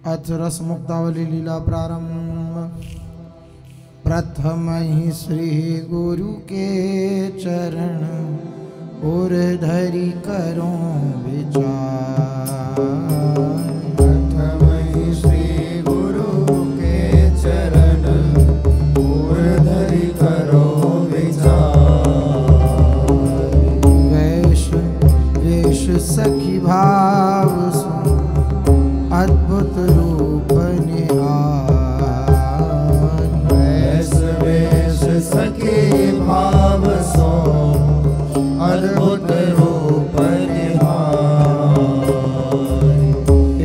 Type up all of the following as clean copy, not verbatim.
अथ रस मुक्तावली लीला प्रारंभ। प्रथम ही श्री गुरु के चरण और धरि करो विचार। प्रथम ही श्री गुरु के चरण और धरि करो विचार। वेश वेश सखी भाव सुन अद्भुत रूप निहार। वेश वेश सखी भाव सो अद्भुत रूप निहार।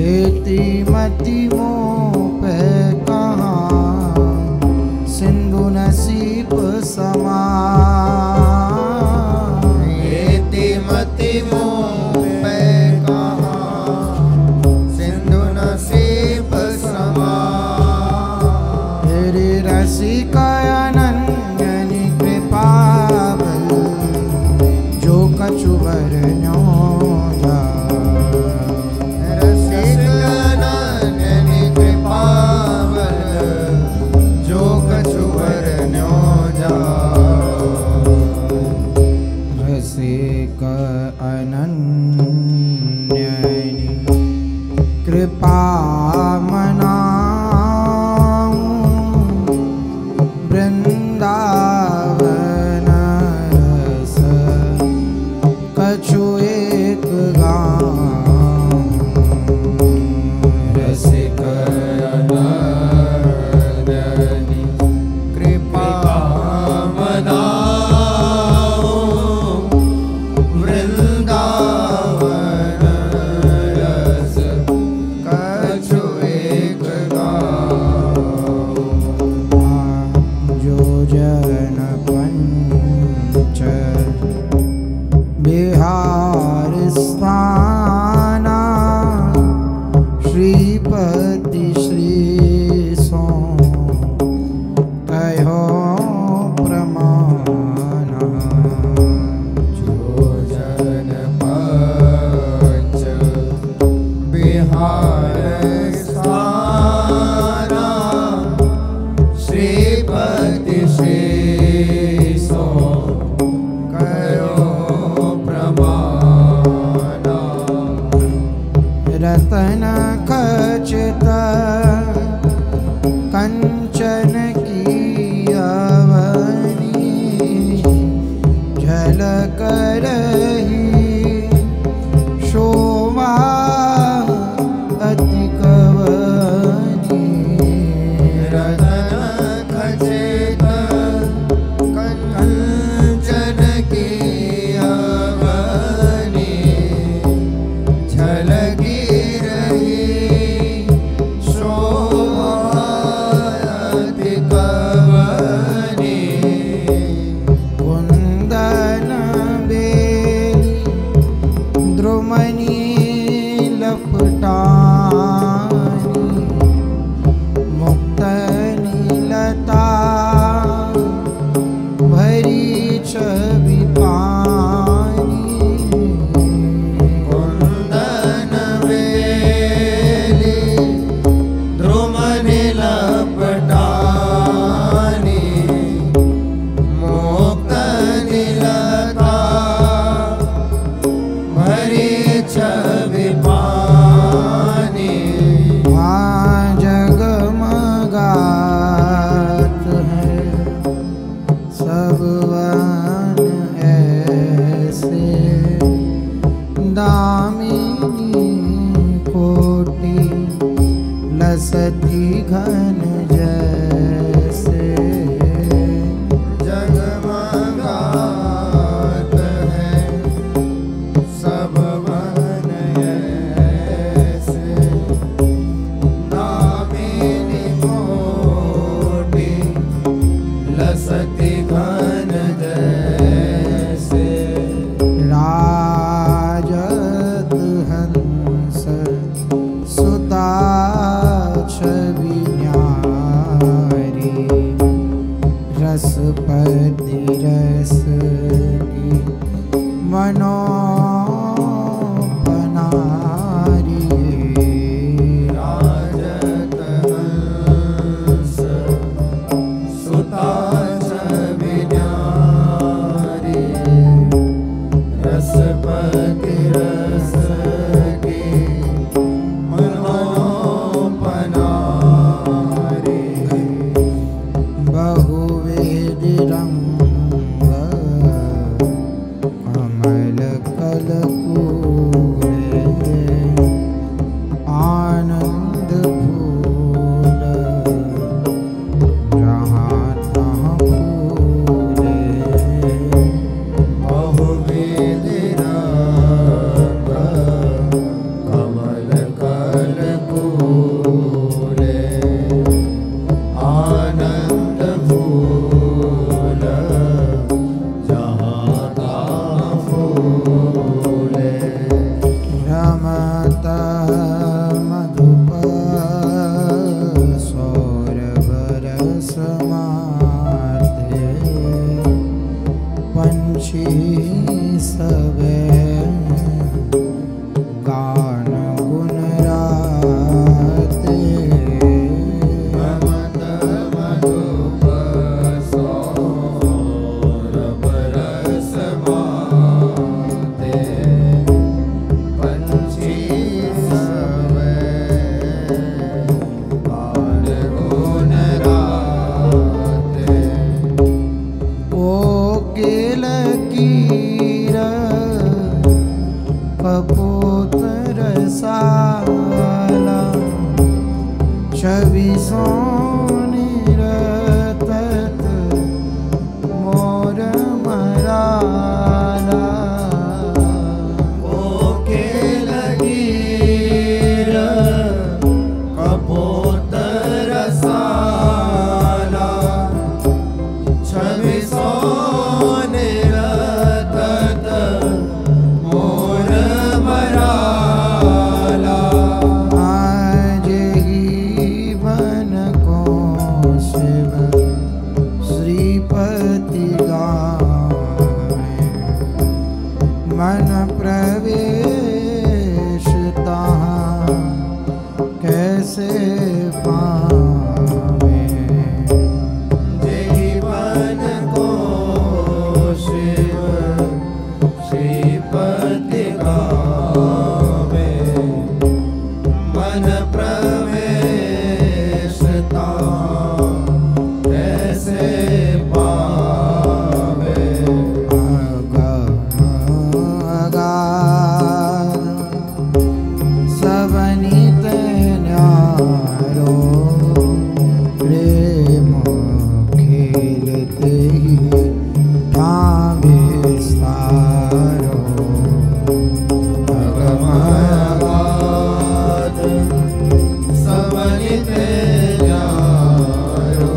एति मति मोह पे कहाँ सिंधु नसीब समान। एति मति मोह पे कहाँ सिंधु नसीब समान। तेरे रसिका अनन्य कृपा बल जो कछु बरन्यो जाय। रसिका अनन्य कृपा बल जो कछु बरन्यो जाय। रसिक अनन्य कृपा मनाऊं वृंदावन रस कछु एक गाऊं। रसिक अनन्य कृपा मनाऊं वृंदावन रस कछु एक गाऊं। जो जन पंच बिहार स्थाना श्रीपति श्री सो कहो प्रमाण। जो जन पंच बिहार स्थाना श्रीपति श्रीसो करो प्रमाण। रतन खचित कंचन की अवनी झलक रही शोभा अति कवनी। रतन खचित कंचन की अवनी झलकी रही शोभा अति कवनी। कुंदन बेली द्रुमनी लपटानी मुक्त नीलता भरी छवि पानी। कुंदन बेली द्रुमनि लपटानी मुक्त नीलता भरी छवि पानी। वहाँ जगमगात है सब वन ऐसे दामिनी कोटि लसती घन जैसे। जगमगात है सब वन ऐसे दामिनी कोटि लसती घन जैसे। राजत हंस सुता छवि न्यास छवि सोनिरतत मोर मराला ओके लगीर कपोतर साला छवि सोनिरतत मोर मराला आज ही बन को शिव श्रीपति गावे मन प्रवेश तहाँ कैसे पावे जीवन को शिव श्रीपति गावे मन प्रवेशता कैसे पावे अगाध सबनित न्यारो प्रेम खेलते ही ठामे सारो अगमगाध सबनित न्यारो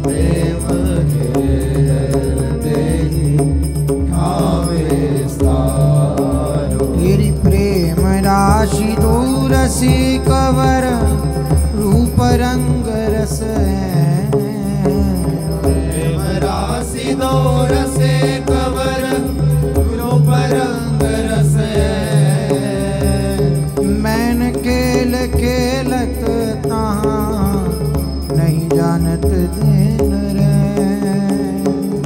प्रेम खेलते ही ठावे सारो तेरी प्रेम राशि दूर से कवर रूप रंग रस है प्रेम राशि दौर से कवर रूप रंग रस मैन खेल खेलत तहाँ नहीं जानत दिन रे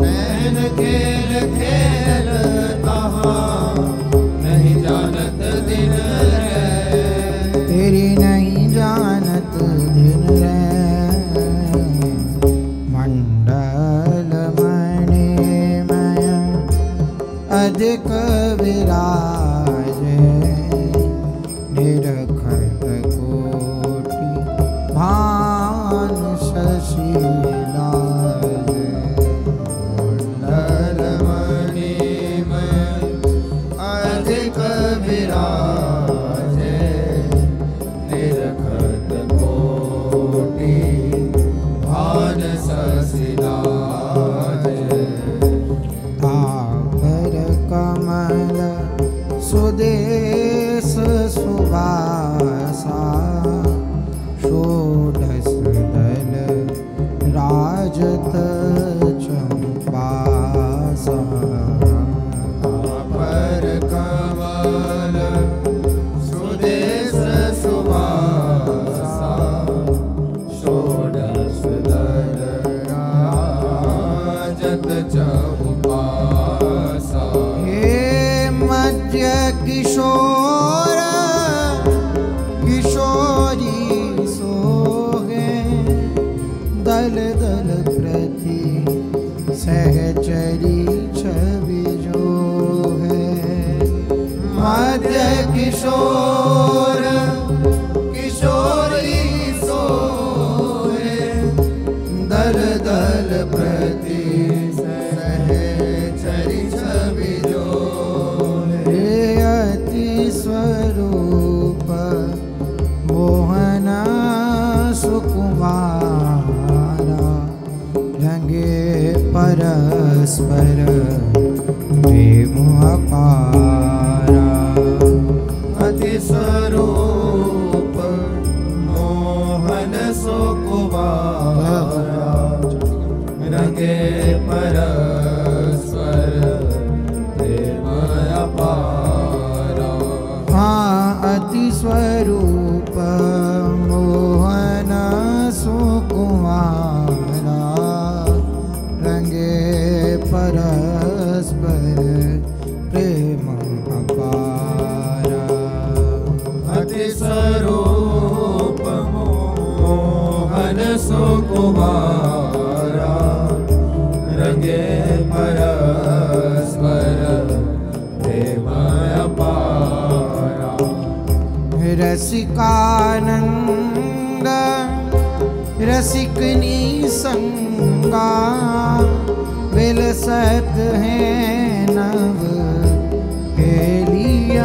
नैन खेल खेल तहाँ नहीं जानत दिन रे तेरी नहीं जानत दिन रे मंडल मणिमय अधिक विराजे निरखत कोटि भान शशि लाजे नरमणिमय अधिक विराजे निरखत कोटि भान ससिलाजे तापर कमल सुदेश सुवासा षोडश दल राजत चंपासा पर कमल सुदेश सुवासा षोडश दल राजत चंपासा हे मध्य किशोर किशोरी सोहे दल दल प्रति सहचरी छवि जो है मध्य किशोर किशोरी सोहे दल दल प्रति सहचरी छवि जो हे अति स्वरूप मोहन सुकुमारा रंगे परस्पर प्रेम अपारा अति स्वरूप मोहन सुकुमारा रंगे परस्पर प्रेम अपारा हाँ अति स्वरूप मोहन सुकुमारा रंगे परस्पर प्रेम अपारा अति स्वरूप मोहन सुकुमारा रंगे परस्पर प्रेम अपारा रसिकानंद रसिकनी संगा विलसत है नव केलियनंगा।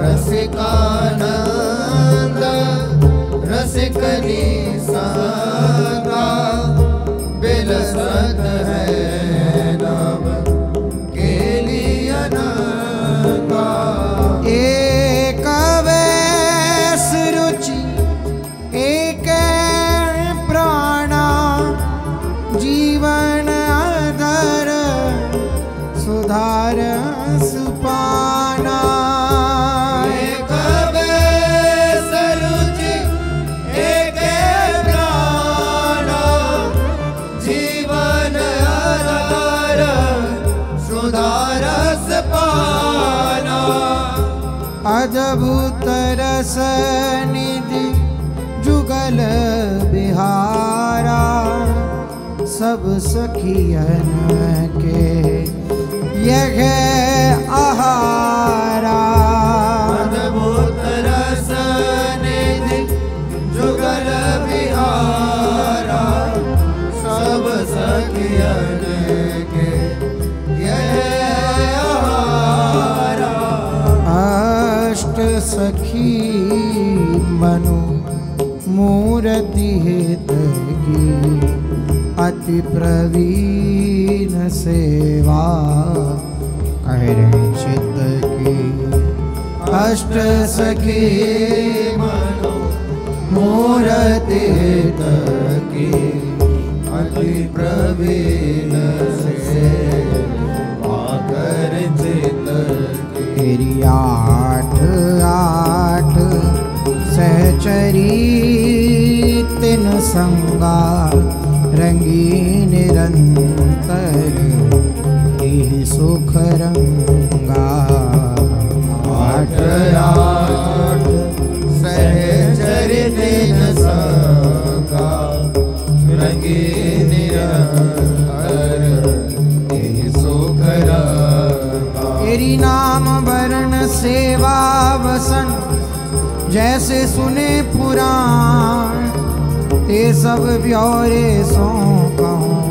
रसिकानंद रसिकनी संगा विलसत है नव केलियनंगा। एक वैस रुचि एक प्राणा जीवन अधर सुधार सुपाना। एक वैस रुचि एक प्राणा जीवन आधार सुधारस पाना। अद्भुत रस निधि जुगल बिहारा सब सखियन के यह आहारा। अद्भुत रस निधि जुगल बिहारा सब सखियन के यह आहारा। अष्ट सखी मनु मूर्ति हित की अति प्रवीण सेवा कहरे चित्त की। अष्ट सखी मनो मूर्ति हित की अति प्रवीण सेवा कहरे चित्त की। तेरी आठ आठ सहचरी तिन संगा रंगी निरंतर यही सुख रंगा। आठ आठ सहचरी तिन संगा रंगी निरंतर यही सुख रंगा। तेरी नाम वरण सेवा वसन जैसे सुने पुराण ते सब ब्यौरे सो कहूँ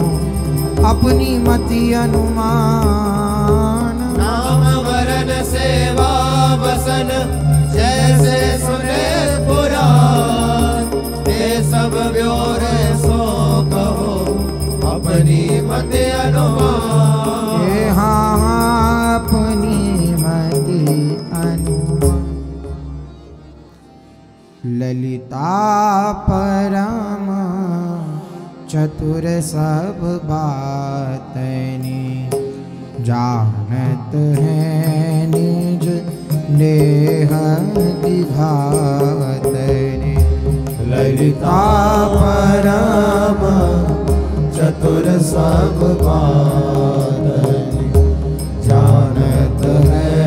अपनी मति अनुमान। नाम वरन सेवा वसन जैसे सुने पुराण ते सब ब्योरे सो कहो अपनी मत अनुमान। ये हाँ अपनी मति अनुमान। ललिता परम चतुर सब बातनी जानत है निज नेह दिघातनी। ललिता परम चतुर सब बातनी जानत है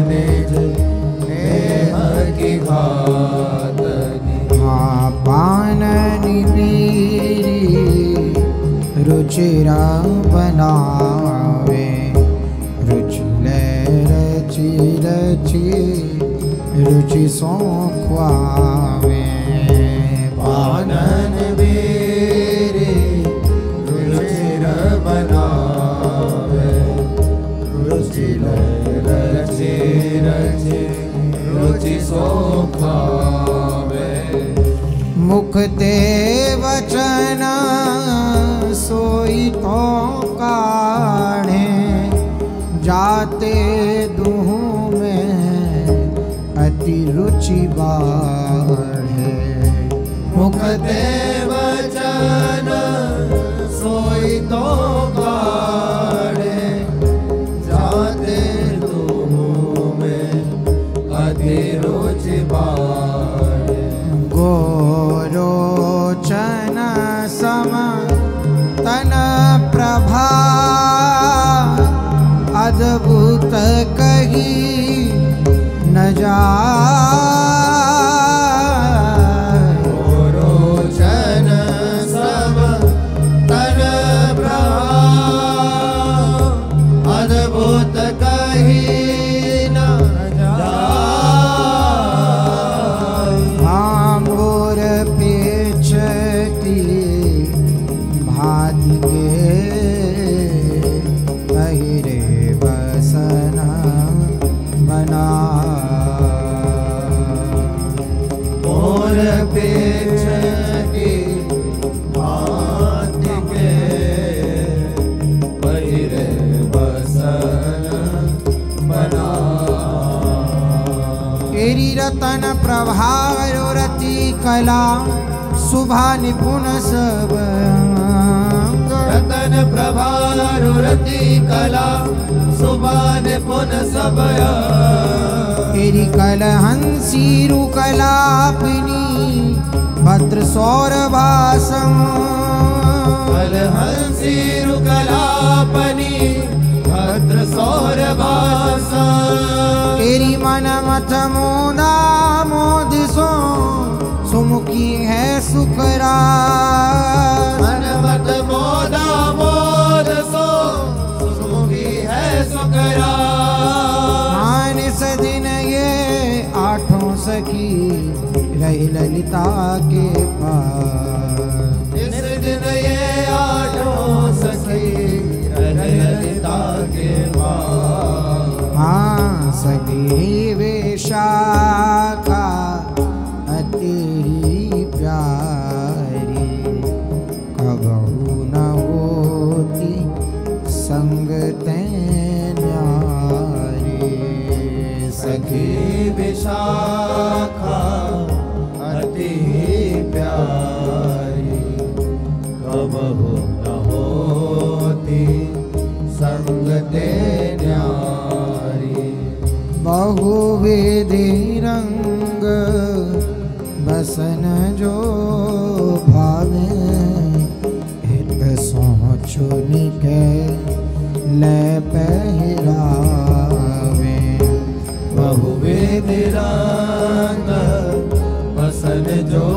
निज नेह की घातनी। हाँ पाननि बीरी रुचिरा बनावे रुचि ले रचि रचि रुचि सो ख्वावे। पानन बीरी रुचिर बनावे रुचि रचि रचि रुचि सो खावे। मुख ते वचन सोई तो काढ़े जाते दुहु में अति रुचि बाढ़े। मुख ते वचन सोई तो काढ़े जाते तुम में अति रुचि बाढ़े। गोरोचन सम तन प्रभा अद्भुत कही न जाय। गोरोचन सम तन प्रभा अद्भुत कही न जाय। अपेक्षति भांति के पहिरे बसन बना तेरी रतन प्रभाव रति कला सुभा निपुण सब अंग। रतन प्रभा रति कला सुबह निपुण सब अंग। तेरी कल हंसी रुकलापिनी भद्र सौरभासम। कल हंसी रुकलापनी भद्र सौरभासम। तेरी मन मथ मोदा मोद सो सुमुखी है सुखराज। मन मत मोदा मोद सो सुमुखी है सुखराज। मानस दिन ये आठों सखी रही ललिता के पास। इस दिन ये आठों सखी रही ललिता के पास। हाँ सखी वे शाखा अति ही प्यारी कबहू न होती संग न्यारी। सखी विशाखा अति प्यारी कबहू न होती संगते न्यारी। बहुविधि रंग बसन जो भावे हित सोचो निके ले पहरावे। बहुविधि रंग बसन जो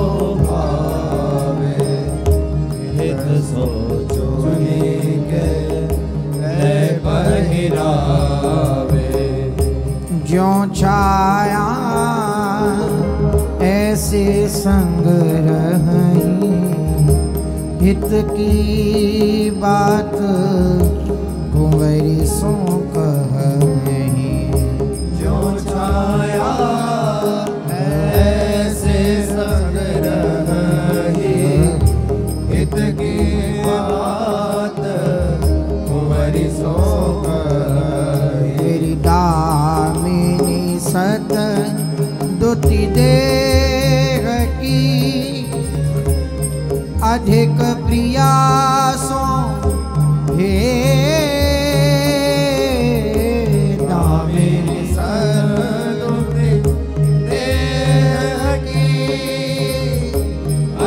भावे हित सोचो निके ले पहिरावे। ज्यों छाया ऐसे संग रही हित की बात कुंवरी सो कही। जो छाया ऐसे संग रही हित की बात कुंवरी सो कही। तेरी दामिनी सत दुति देह की अधिक प्रियासो हे दामिनी सत दुति देह की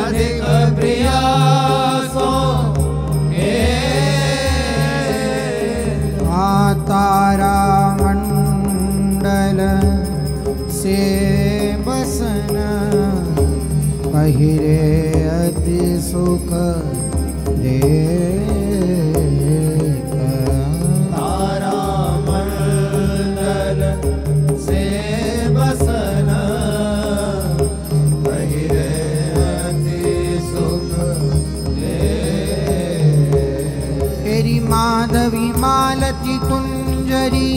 अधिक प्रियासो हे। तारा मंडल से बसन पहिरे अति सुख दे। तारा मंडल से बसन पहिरे अति सुख दे। तेरी माधवी मालती कुंजरी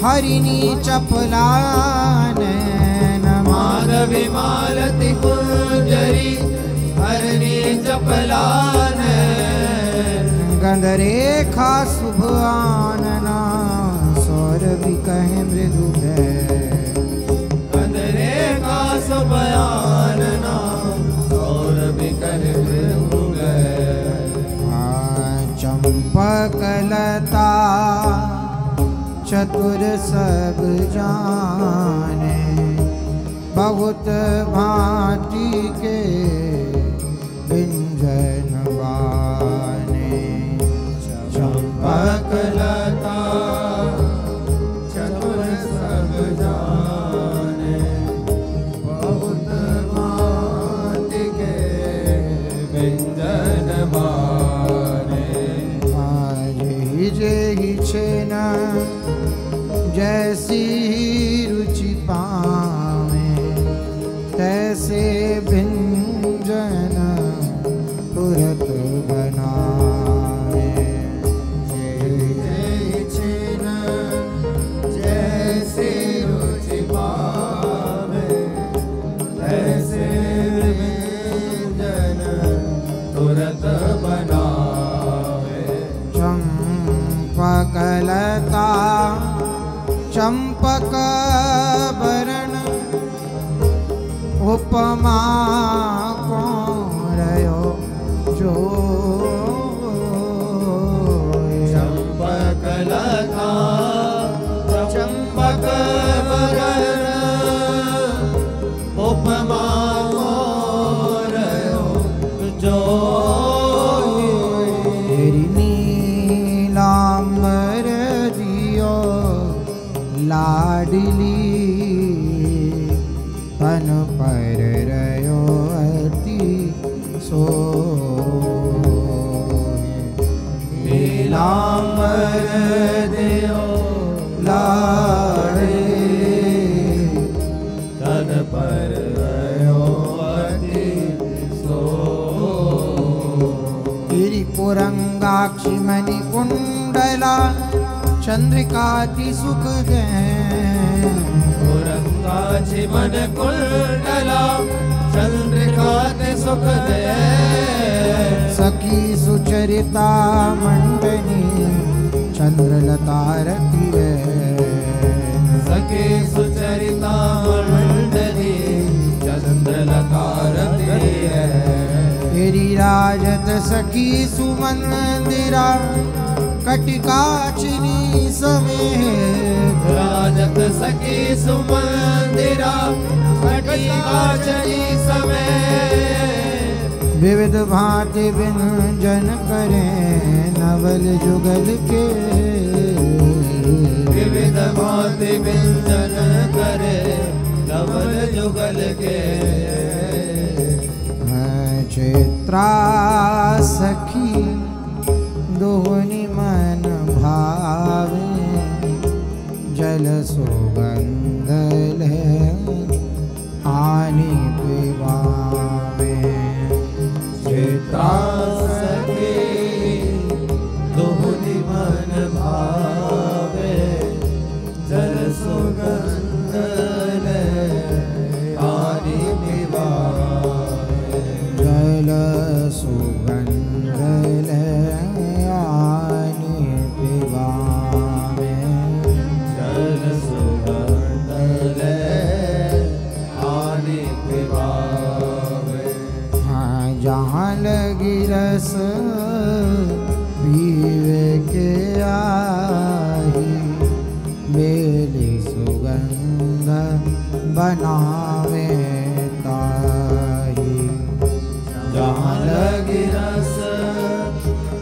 हरिणी चपलान। माधवी मालती कुंजरी हरिणी चपलान। गंध रेखा शुभ आनना सौरभि कहे मृदु है। गंध रेखा शुभ आनना सौरभि कहे मृदु है। चंपकलता चतुर सब जाने बहुत भांति के व्यंजन बाने। चंपकलता चतुर सब जाने बहुत भांति के व्यंजन बाने। जे ही छेन जैसी रुचि पावे तैसे व्यंजन तुरत बनावे। जे छेन जैसी रुचि पावे तैसे मूरत बनावे। चंपकलता चंपक बरन उपमा को रयो जो। चंपकलता चंपक बरन उपमा को रयो जो। तेरी नीलांबर दियो लाडली तन पर रयो अति सो। नीलांबर दियो लाडली तन पर रयो अति सो। तेरी कुरंगाक्षी मणि कुंडला चंद्रिकाति सुख दे। कुरंगाक्षी मन कुंडला चंद्रिकाति सुख दे। सखी सुचरिता मंडनी चंद्रलता रति है। सखी सुचरिता मंडनी चंद्रलता रति है। तेरी राजत सखी सुमंदिरा कटिकाचिनी समेत। राजत सखी सुमंदिरा कटिकाचिनी समेत। विविध भांति व्यंजन करें नवल जुगल के। विविध भांति व्यंजन करे नवल जुगल के। चित्रा सखी दोहनी मन भावे जल सुगंध ले आनी पिवावे। चित्रा सखी दोहनी मन भावे जल सुगंध ले आनी पिवावे। जल सुगंध ले आनी पिवावे। जल सुगंध ले आनी पिवावे। हाँ जहाँ लगी रस पीवे के आई बेली सुगंध बनावे ताही। जहाँ लगी रस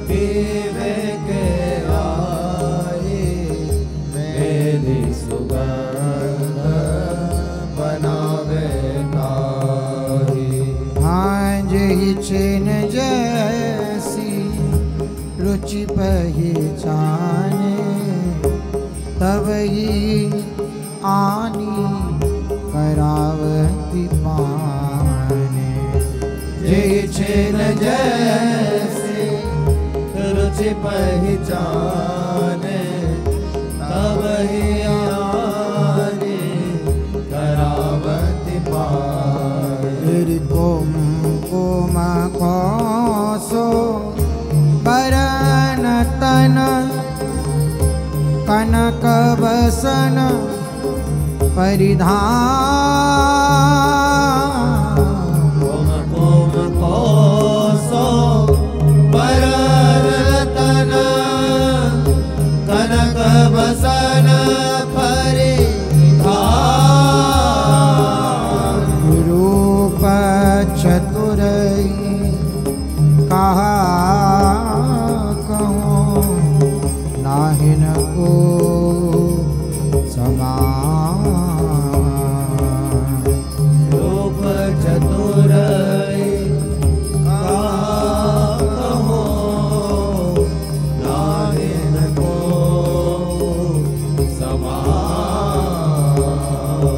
पीवे के आई मेरी सुगंध बनावे ताही। हाँ जही चैन जैसी रुचि पहचाने तब ही आनी करावती पाने। जय छेन जैसे रुचि पहचाने तब ही आने करावती पाए। कोम कोम कोसो बरन तन कनक बसन परिधान। कोम कोम कोसो बरन कनक बसन परिधान। रूप चतुरई कहा कहूँ नाहिन को समान। रूप चतुरई कहा कहूँ नाहिन को समान।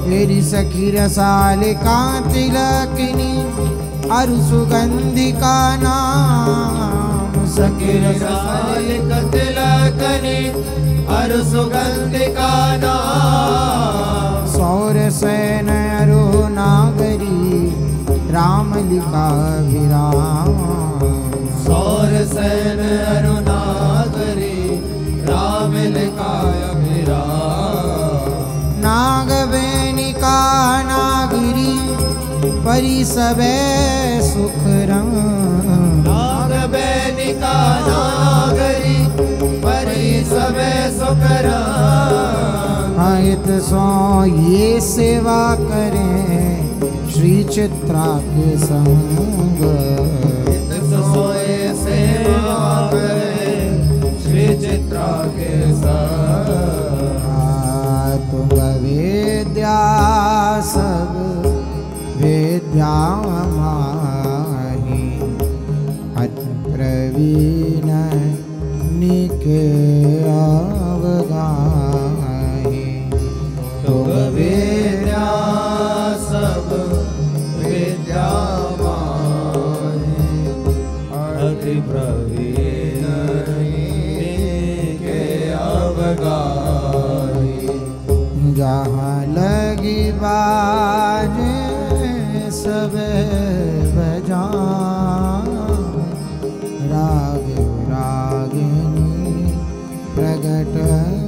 तेरी सखी रसालिका तिलकिनी अरु सुगंधिका नाम। सखी रसालिका तिलकनी अरु सुगंधिका नाम। सौर सैन अरु नागरी राम लिखा विराम। सौर सैन अरुणागरी राम लिखाय अभिराम। नागवेनिका नागिरी परि सबे सुख रंग। नागवेनिका नागरी परि सबे सुख रंग। हित सो ये सेवा करें श्री चित्रा के संग। हित सो ये सेवा करें श्री चित्रा के संग। तुम विद्या सब विद्या माही अति प्रवीण निके अवगाही। तुम विद्या सब विद्या माही अति प्रवीण निके अवगाही। जहाँ लगी बाजे सब बजा राग रागिनी प्रगट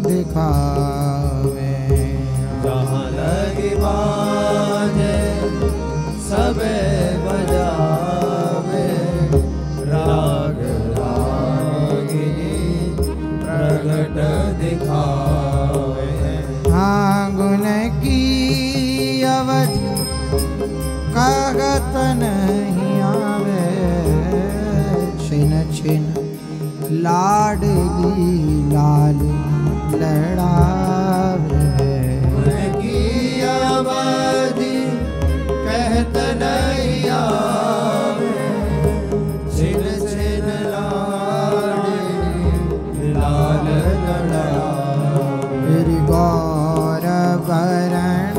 दिखावे। जहाँ लगी बाजे सब बजावे राग रागिनी प्रगट दिखावे। हाँ गुण की अवधि कहत नहीं आवे। छिन छिन लाडली लाल लड़ावे। की अवधि कहत नहीं आवे। छिन छिन लाडली लाल लड़ावे। गौर भरण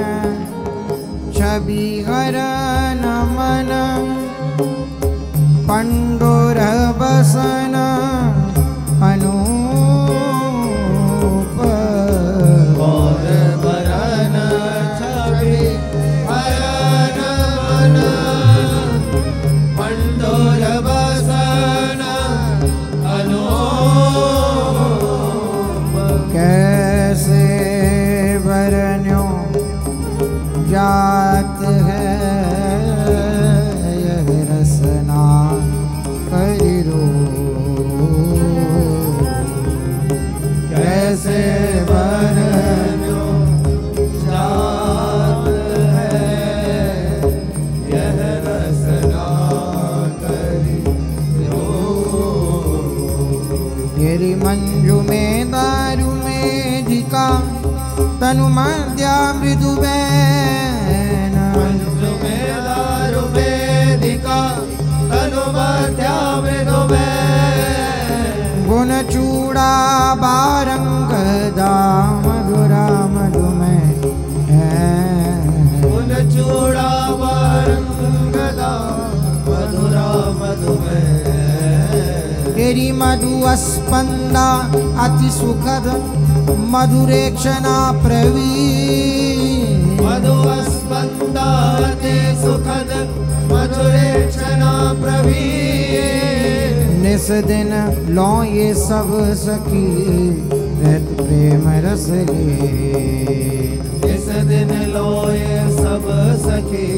छवि हरण मन पंडोर बसन अनूप। गौर भरण छवि हरण मन पंडोर बसन अनूप। कैसे वरन्यों जात है यह रसना करिरो। कैसे वरन्यों जात है यह रसना करिरो। गिरि मंजू में दारू में धिका तनु मध्या मृदु बैन। मंजू में दारू वेदिका तनु मध्या मृदु बैन। गुण चूड़ा बारंग दाम मधुरा मधुमय है। गुण चूड़ा बारंगदा मधुरा मधुमय। तेरी मधु अस्पंदा अति सुखद मधुरेक्षणा प्रवीण। मधु अस्पंदा अति सुखद मधुरेक्षणा प्रवीण। निस दिन लो ये सब सखी रहत प्रेम रस ले। इस दिन लो ये सब सखी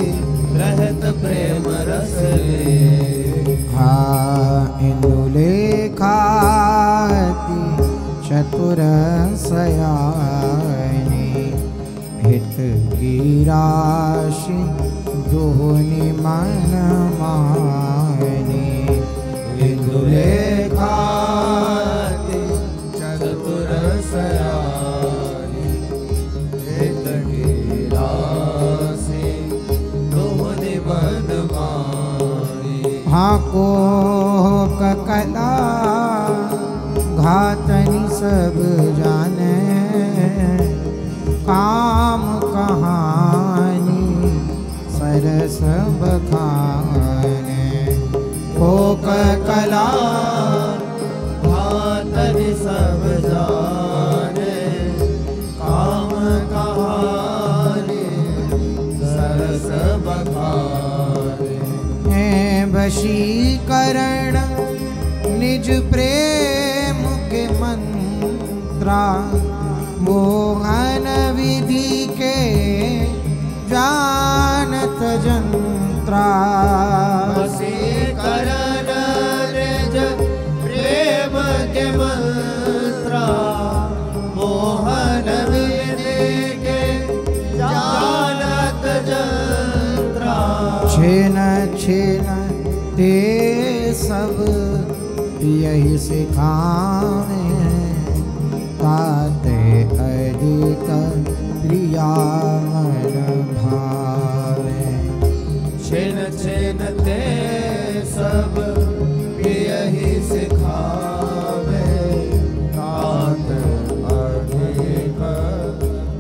रहत प्रेम रस ले। हाँ इंदुलेखाति चतुर सयानी हित की राशि दोहनी मन मानी। इंदुलेखाति चतुर सयानी हित की राशि दोहनी मन मानी। हाँ को कला घातनी सब जाने काम कहानी सरस बखाने। कोक कला भातन सब जाने काम कहानी सरस बखाने। वशीकरण निज प्रेम के मंत्रा मोहन विधि के जानत जंत्रा वशीकरण निज प्रेम के मंत्रा मोहन विधि के जानत जंत्रा छेन छेन ते सब यही सिखावे ताते अधिक प्रिया मन भावे छेन छेन ते सब यही सिखावे तात अधिक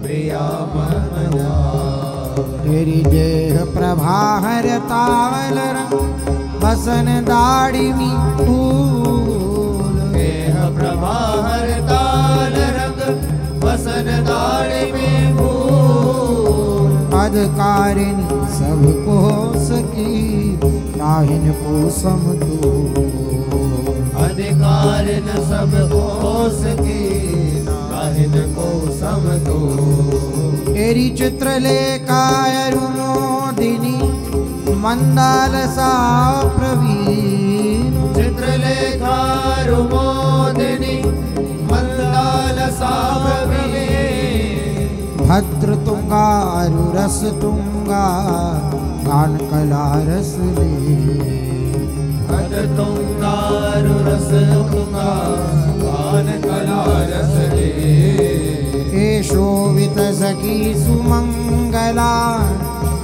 प्रिया मन भावे तेरी देह प्रभाहर तावल रंग बसन दाड़िमी फूल देह प्रभाहर ताल रंग बसन दाड़िमी फूल अधिकारिणी सबको सकी काहिन को समतोल अधिकारिन सब को सकी काहिन को समतोल तेरी चित्रलेखा अरुणोदिनी मंदालसा प्रवीण चित्रलेखा रुमोदिनी मंदालसा प्रवीण भद्र तुंगा रस तुंगा गान कला रस ले भद्र तुंगा रस तुंगा गान कला रस ले शोभित सखी सुमंगला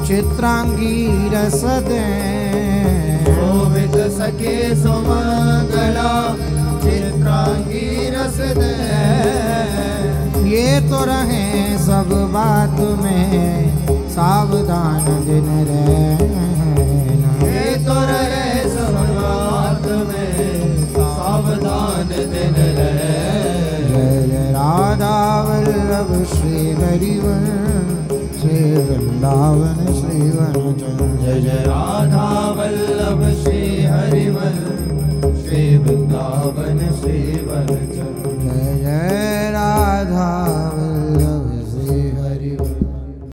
चित्रांगी रस दे शोभित सखी सुमंगला चित्रांगी रस दे ये तो रहे सब बात में सावधान दिन रहना ये तो रहे सब बात में सावधान दिन रहे जय राधा वल्लभ श्री हरिवन श्री वृंदावन श्री वनचंद्र जय जय राधा वल्लभ श्री हरिवन श्री वृंदावन श्री वन